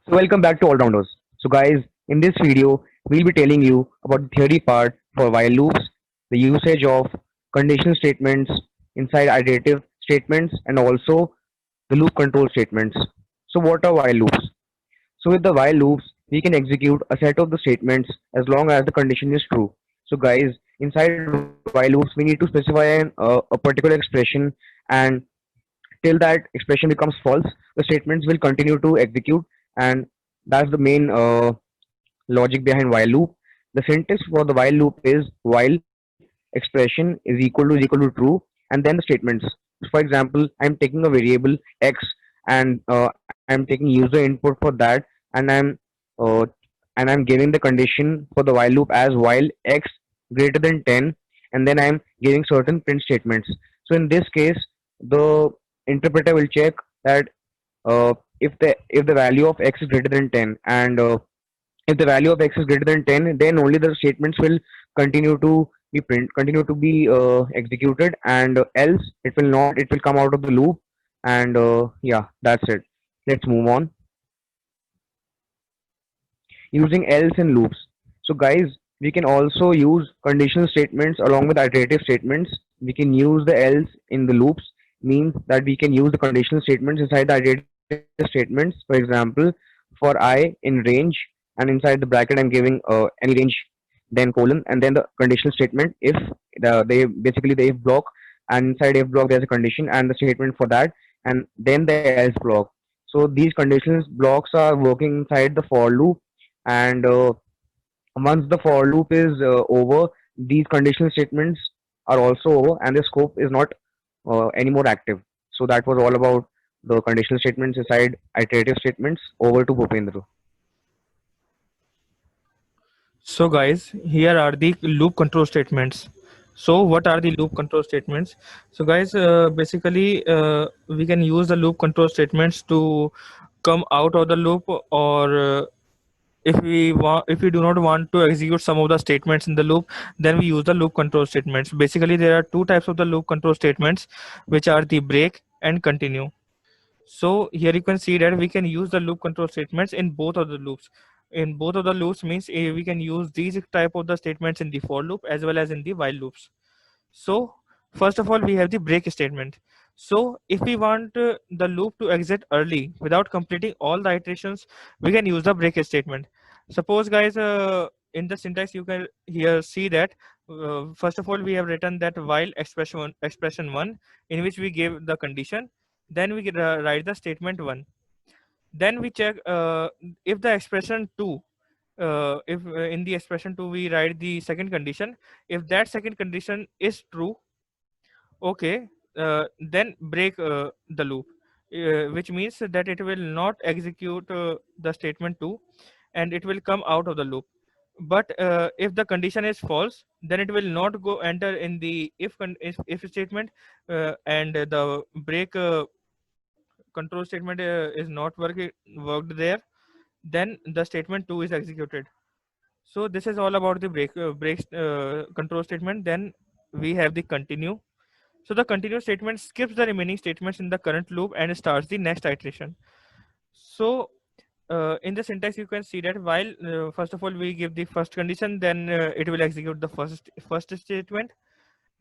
So welcome back to All Rounders. So guys, in this video, we'll be telling you about the theory part for while loops, the usage of conditional statements inside iterative statements, and also the loop control statements. So what are while loops? So with the while loops, we can execute a set of the statements as long as the condition is true. So guys, inside while loops, we need to specify a particular expression, and till that expression becomes false, the statements will continue to execute, and that's the main logic behind while loop. The syntax for the while loop is while expression is equal to true, and then the statements. For example, I'm taking a variable x, and I'm taking user input for that, and uh, I'm giving the condition for the while loop as while x greater than 10, and then I'm giving certain print statements. So in this case, the interpreter will check that if the value of x is greater than 10, and if the value of x is greater than 10, then only the statements will continue to be executed, and else it will not, it will come out of the loop. And yeah, that's it. Let's move on. Using else in loops. So guys, we can also use conditional statements along with iterative statements. We can use the else in the loops, means that we can use the conditional statements inside the iterative statements. For example, for I in range, and inside the bracket I'm giving any range, then colon, and then the conditional statement if they basically the if block, and inside if block there's a condition and the statement for that, and then the else block. So these conditions blocks are working inside the for loop, and once the for loop is over, these conditional statements are also over, and the scope is not anymore active. So that was all about the conditional statements inside iterative statements. Over to Bhupendra. So guys, here are the loop control statements. So what are the loop control statements? So guys, basically we can use the loop control statements to come out of the loop, or if we do not want to execute some of the statements in the loop, then we use the loop control statements. Basically there are two types of the loop control statements, which are the break and continue. So here you can see that we can use the loop control statements in both of the loops. In both of the loops means we can use these type of the statements in the for loop as well as in the while loops. So first of all, we have the break statement. So if we want the loop to exit early without completing all the iterations, we can use the break statement. Suppose guys, in the syntax you can here see that first of all we have written that while expression one, in which we give the condition, then we write the statement 1. Then we check if the expression 2, if in the expression 2 we write the second condition. If that second condition is true, okay, then break the loop, which means that it will not execute the statement 2, and it will come out of the loop. But if the condition is false, then it will not go enter in the if statement, and the break control statement is not worked there, then the statement 2 is executed. So this is all about the break control statement. Then we have the continue. So the continue statement skips the remaining statements in the current loop and starts the next iteration. So in the syntax you can see that while first of all we give the first condition, then it will execute the first statement.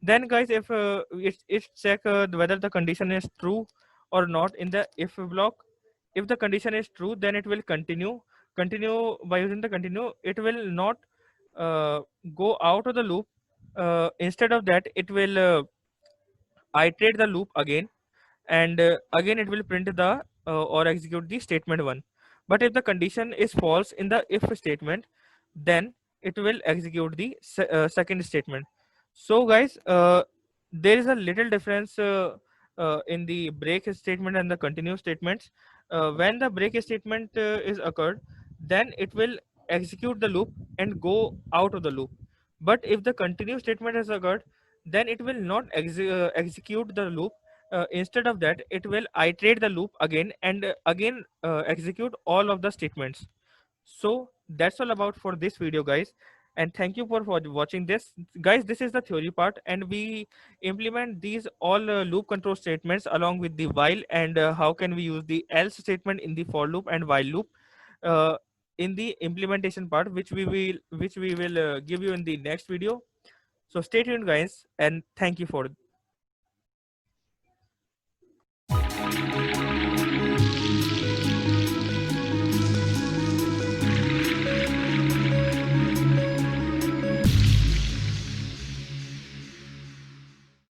Then guys, if it check whether the condition is true or not in the if block. If the condition is true, then it will continue. By using the continue, it will not uh, go out of the loop. Instead of that, it will iterate the loop again, and again it will print the or execute the statement 1. But if the condition is false in the if statement, then it will execute the second statement. So guys, there is a little difference in the break statement and the continue statements. When the break statement is occurred, then it will execute the loop and go out of the loop. But if the continue statement has occurred, then it will not execute the loop. Instead of that, it will iterate the loop again and again execute all of the statements. So that's all about for this video, guys, and thank you for watching this. Guys, this is the theory part, and we implement these all loop control statements along with the while, and how can we use the else statement in the for loop and while loop. in the implementation part, which we will give you in the next video. So stay tuned, guys, and thank you for